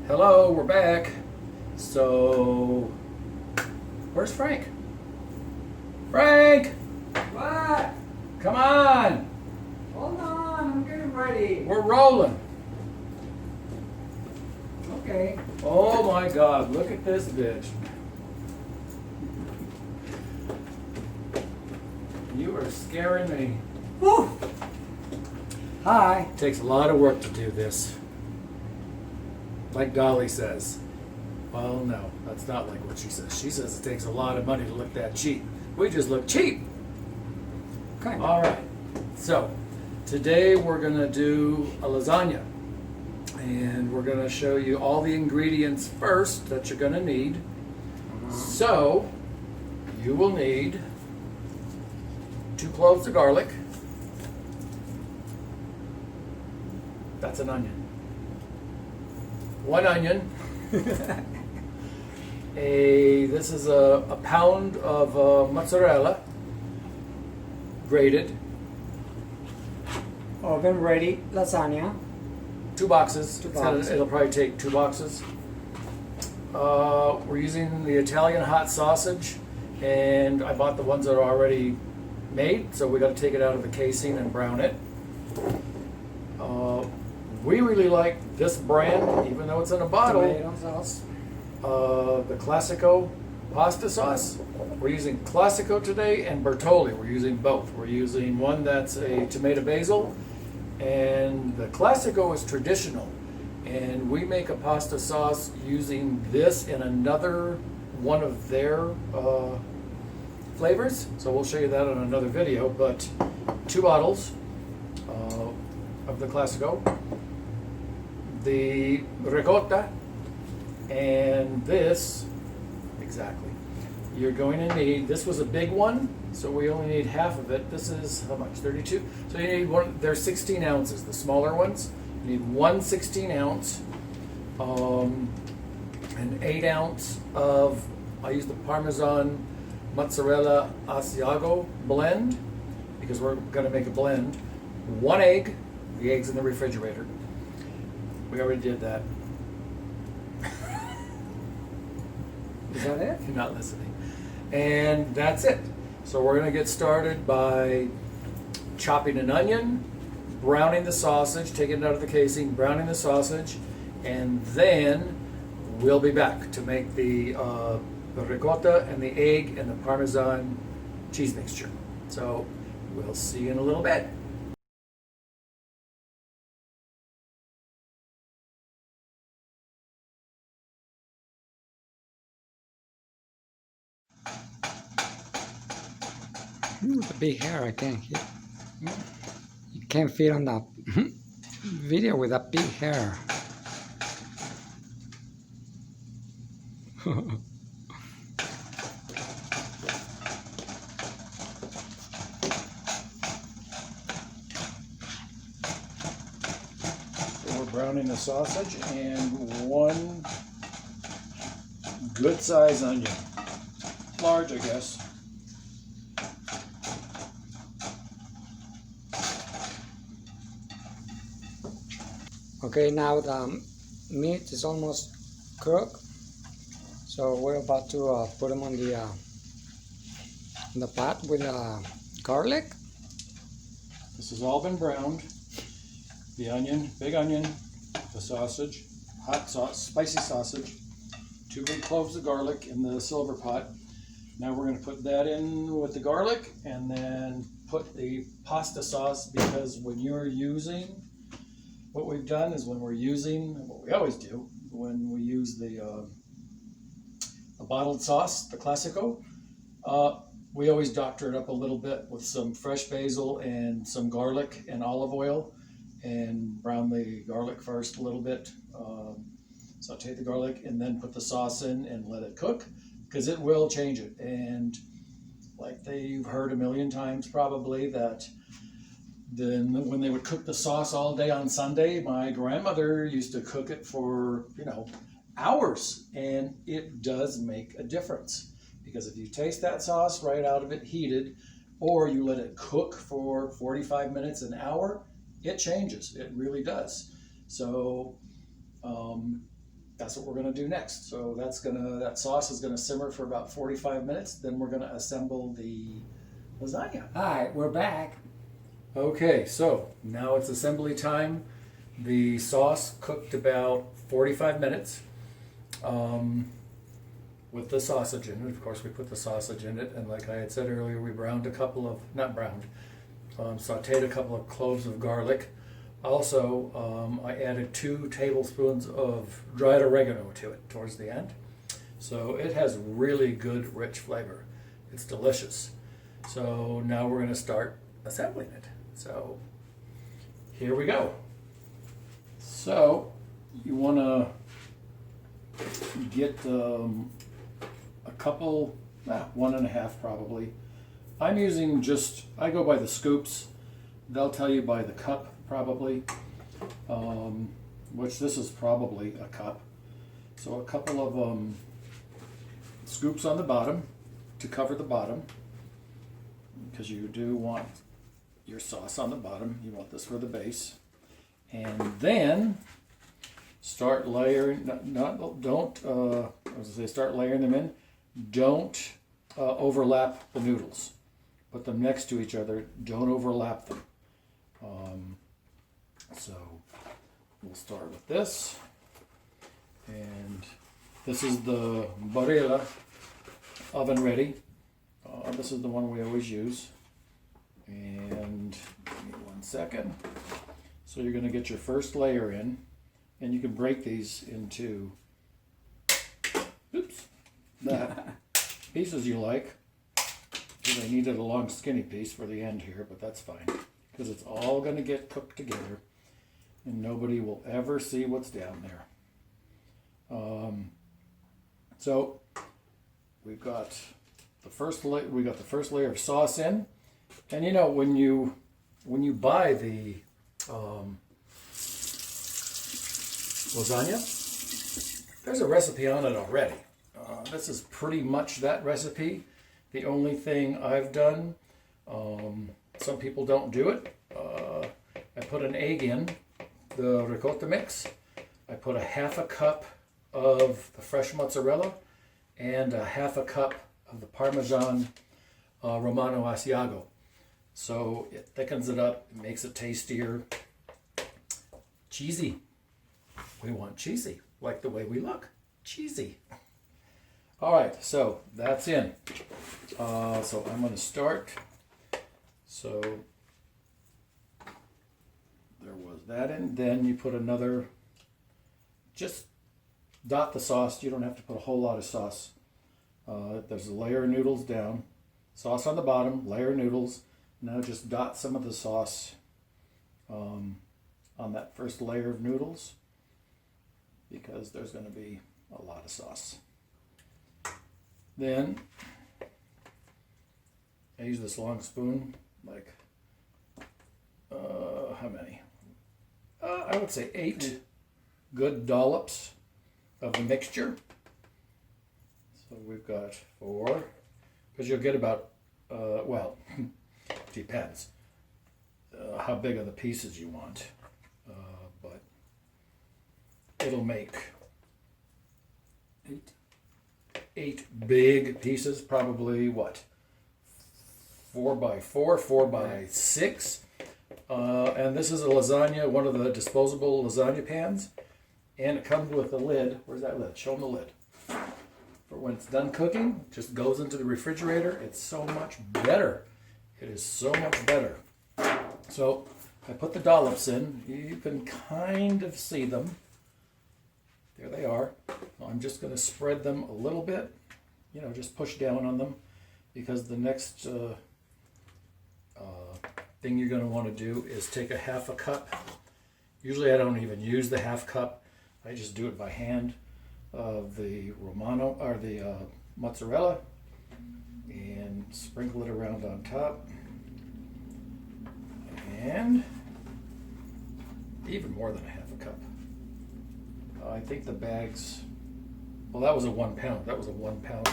Hello, we're back. So, where's Frank? Frank! What? Come on! Hold on, I'm getting ready. We're rolling. Okay. Oh my God, look at this bitch. You are scaring me. Whew. Hi. It takes a lot of work to do this. Like Dolly says. Well, no, that's not like what she says. She says it takes a lot of money to look that cheap. We just look cheap. Kind of. All right. So, today we're going to do a lasagna. And we're going to show you all the ingredients first that you're going to need. So, you will need 2 cloves of garlic. That's an onion. 1 onion. This is a pound of mozzarella, grated. Oven ready lasagna. 2 boxes. 2 boxes. It'll probably take 2 boxes. We're using the Italian hot sausage, and I bought the ones that are already made, so we got to take it out of the casing and brown it. We really like this brand, even though it's in a bottle. Tomato sauce. The Classico pasta sauce. We're using Classico today and Bertolli. We're using both. We're using one that's a tomato basil, and the Classico is traditional. And we make a pasta sauce using this in another one of their flavors. So we'll show you that on another video. But 2 bottles of the Classico, the ricotta, and this, exactly. You're going to need, this was a big one, so we only need half of it. This is, how much, 32? So you need one, they're 16 ounces, the smaller ones. You need 1 16 ounce, an 8 ounce of, I use the Parmesan mozzarella Asiago blend, because we're gonna make a blend. 1 egg, the egg's in the refrigerator. We already did that. Is that it? You're not listening. And that's it. So we're going to get started by chopping an onion, browning the sausage, taking it out of the casing, browning the sausage, and then we'll be back to make the ricotta and the egg and the Parmesan cheese mixture. So we'll see you in a little bit. The big hair, I can't hit. You can't fit on that video with that big hair. So we're browning the sausage and 1 good size onion. Large, I guess. Okay, now the meat is almost cooked, so we're about to put them on the pot with garlic. This has all been browned. The onion, big onion, the sausage, hot sauce, spicy sausage, 2 big cloves of garlic in the silver pot. Now we're going to put that in with the garlic and then put the pasta sauce, because when you're using, what we've done is when we're using, what we always do, when we use the bottled sauce, the Classico, we always doctor it up a little bit with some fresh basil and some garlic and olive oil, and brown the garlic first a little bit, saute the garlic, and then put the sauce in and let it cook, because it will change it. And like you've heard a million times probably that then when they would cook the sauce all day on Sunday, my grandmother used to cook it for, hours, and it does make a difference. Because if you taste that sauce right out of it heated, or you let it cook for 45 minutes, an hour, it changes. It really does. So that's what we're gonna do next. So that sauce is gonna simmer for about 45 minutes. Then we're gonna assemble the lasagna. Hi, we're back. Okay, so now it's assembly time. The sauce cooked about 45 minutes with the sausage in it. Of course, we put the sausage in it, and like I had said earlier, we sauteed a couple of cloves of garlic. Also, I added 2 tablespoons of dried oregano to it towards the end. So it has really good, rich flavor. It's delicious. So now we're going to start assembling it. So here we go. So you want to get a couple, 1.5 probably. I'm using I go by the scoops. They'll tell you by the cup probably, which this is probably a cup. So a couple of scoops on the bottom to cover the bottom, because you do want your sauce on the bottom. You want this for the base. And then start layering, start layering them in. Don't overlap the noodles. Put them next to each other. Don't overlap them. So we'll start with this. And this is the mozzarella oven ready. This is the one we always use. And give me 1 second. So you're going to get your first layer in, and you can break these into pieces you like. Because I needed a long skinny piece for the end here, but that's fine. Because it's all going to get cooked together, and nobody will ever see what's down there. So we've got the first layer of sauce in, and you know when you buy the lasagna, there's a recipe on it already. This is pretty much that recipe. The only thing I've done, some people don't do it. I put an egg in the ricotta mix. I put a 1/2 cup of the fresh mozzarella and a 1/2 cup of the parmesan romano asiago. So it thickens it up, it makes it tastier. Cheesy. We want cheesy, like the way we look. Cheesy. All right, so that's in. So I'm going to start. So there was that in. Then you put another, just dot the sauce. You don't have to put a whole lot of sauce. There's a layer of noodles down. Sauce on the bottom, layer of noodles. Now just dot some of the sauce on that first layer of noodles, because there's going to be a lot of sauce. Then I use this long spoon, like, how many? I would say 8 good dollops of the mixture. So we've got 4, because you'll get about, depends how big of the pieces you want, but it'll make 8 big pieces, probably 4 by 4, 4 by 6. And this is a lasagna, one of the disposable lasagna pans, and it comes with a lid. Where's that lid? Show them the lid. For when it's done cooking, just goes into the refrigerator. It's so much better. It is so much better. So I put the dollops in. You can kind of see them. There they are. I'm just going to spread them a little bit. Just push down on them, because the next thing you're going to want to do is take a 1/2 cup. Usually I don't even use the 1/2 cup. I just do it by hand of the romano or the mozzarella, and sprinkle it around on top, and even more than a 1/2 cup. I think the bags, well, that was a 1 pound. That was a 1 pound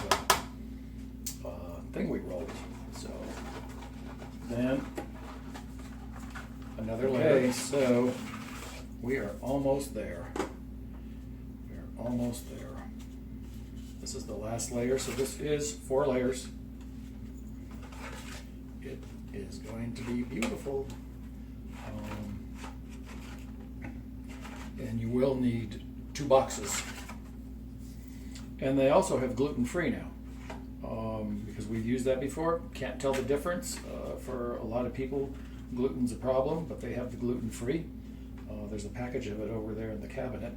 thing we rolled. So then another layer. Okay, so we are almost there. We are almost there. This is the last layer, so this is 4 layers. It is going to be beautiful. And you will need 2 boxes. And they also have gluten-free now. Because we've used that before. Can't tell the difference. For a lot of people, gluten's a problem, but they have the gluten-free. There's a package of it over there in the cabinet.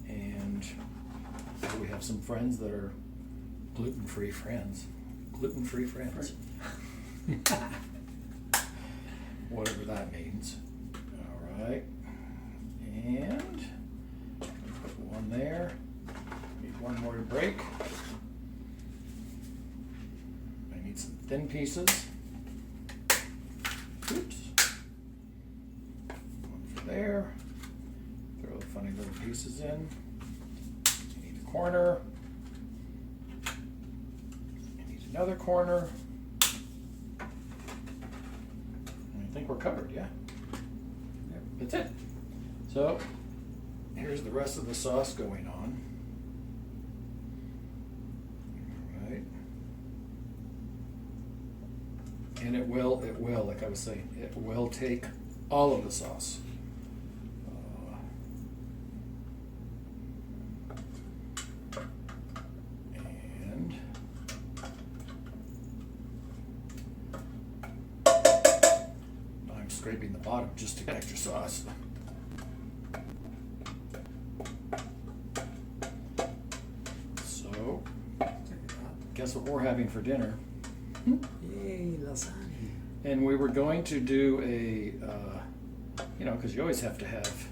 And we have some friends that are gluten-free friends. Gluten-free friends. Whatever that means. All right. And put one there. Need one more to break. I need some thin pieces. Oops. One for there. Throw the funny little pieces in. I need a corner. I need another corner. I think we're covered, yeah? Yep, that's it. So, here's the rest of the sauce going on. All right. And it will, like I was saying, it will take all of the sauce. And I'm scraping the bottom just to get extra sauce. So, guess what we're having for dinner? Yay, lasagna. And we were going to do a, because you always have to have.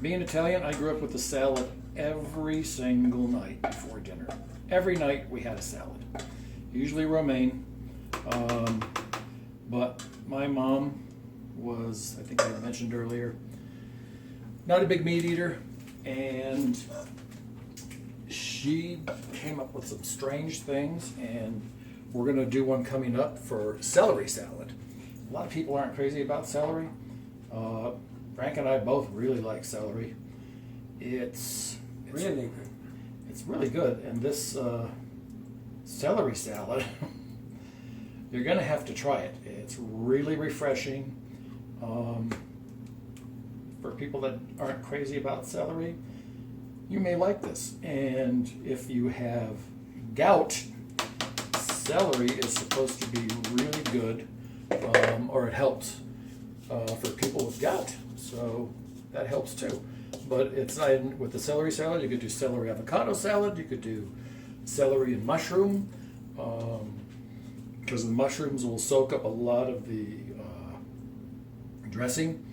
Being Italian, I grew up with a salad every single night before dinner. Every night we had a salad, usually romaine. But my mom was, I think I mentioned earlier, not a big meat eater, and she came up with some strange things, and we're going to do one coming up for celery salad. A lot of people aren't crazy about celery. Frank and I both really like celery. It's Really good. It's really good, and this celery salad, you're going to have to try it. It's really refreshing. For people that aren't crazy about celery, you may like this. And if you have gout, celery is supposed to be really good, or it helps for people with gout. So that helps too. But it's with the celery salad, you could do celery avocado salad, you could do celery and mushroom, because the mushrooms will soak up a lot of the dressing,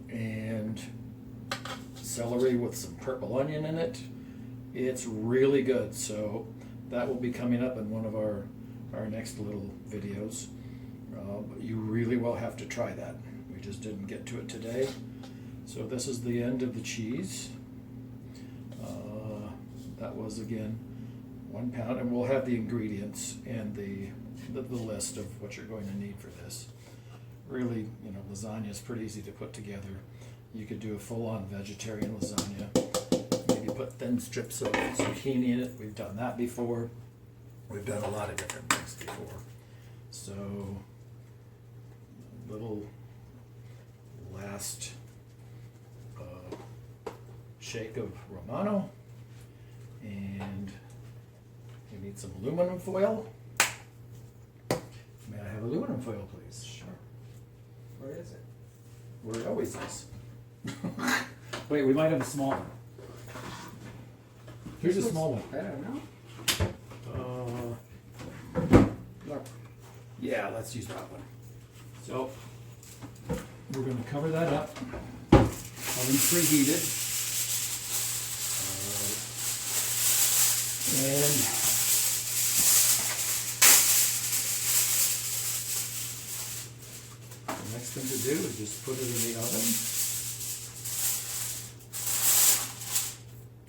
and celery with some purple onion in it. It's really good. So that will be coming up in one of our next little videos. But you really will have to try that. We just didn't get to it today. So this is the end of the cheese. That was, again, 1 pound, and we'll have the ingredients and the list of what you're going to need for this. Really, lasagna is pretty easy to put together. You could do a full-on vegetarian lasagna. Maybe put thin strips of zucchini in it. We've done that before. We've done a lot of different things before. So, little last shake of romano, and you need some aluminum foil. May I have aluminum foil, please? Sure. Where is it? Where it always is. Wait, we might have a small one. Here's a small one. I don't know. Look. Yeah, let's use that one. So, we're going to cover that up. Oven preheated. And the next thing to do is just put it in the oven.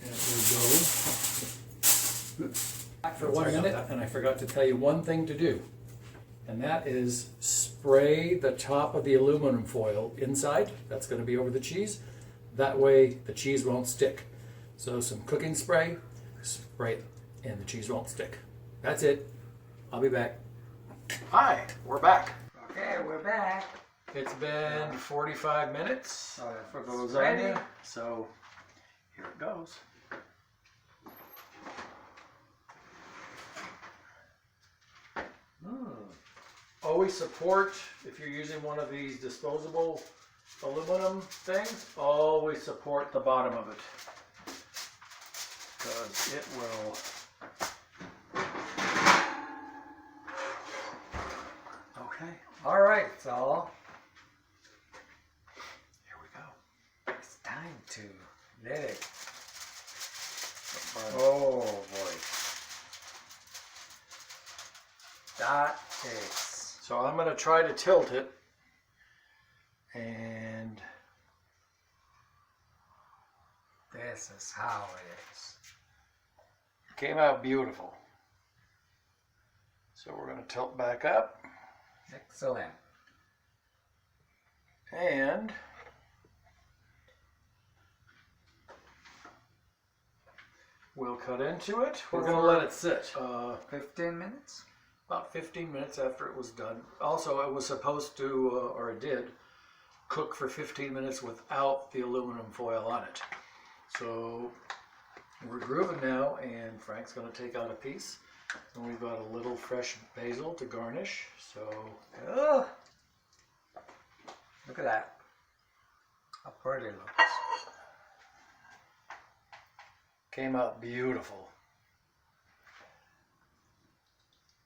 And it will go for 1 minute. And I forgot to tell you one thing to do. And that is spray the top of the aluminum foil inside. That's going to be over the cheese. That way the cheese won't stick. So some cooking spray, spray it, and the cheese won't stick. That's it. I'll be back. Hi, we're back. Okay, we're back. It's been 45 minutes for the It's ready. lasagna, so here it goes. Always support, if you're using one of these disposable aluminum things, always support the bottom of it, because it will okay. All right, so Here we go. it's time to let it. Burn. Oh boy. That is. So I'm going to try to tilt it, and This is how it is. it came out beautiful. So we're going to tilt back up, Excellent. and we'll cut into it. We're going to let it sit 15 minutes? about 15 minutes after it was done. Also, it was supposed to, or it did, cook for 15 minutes without the aluminum foil on it. So we're grooving now, and Frank's going to take out a piece. And we've got a little fresh basil to garnish. So Oh, look at that. How pretty it looks. came out beautiful.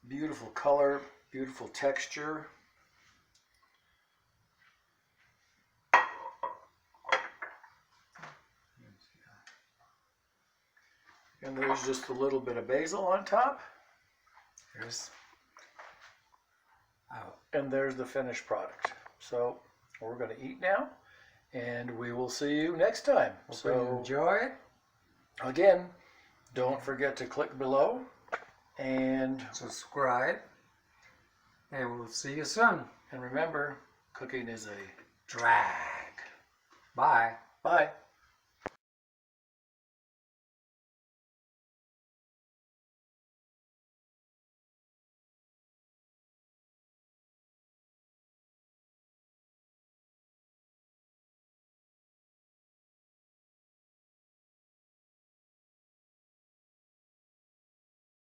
Beautiful color, beautiful texture. And there's just a little bit of basil on top. Here's. Oh, And there's the finished product. So we're going to eat now, and we will see you next time. hope you So enjoy it. again, don't forget to click below, and Subscribe. And we'll see you soon. remember, cooking is a Drag. Bye. bye.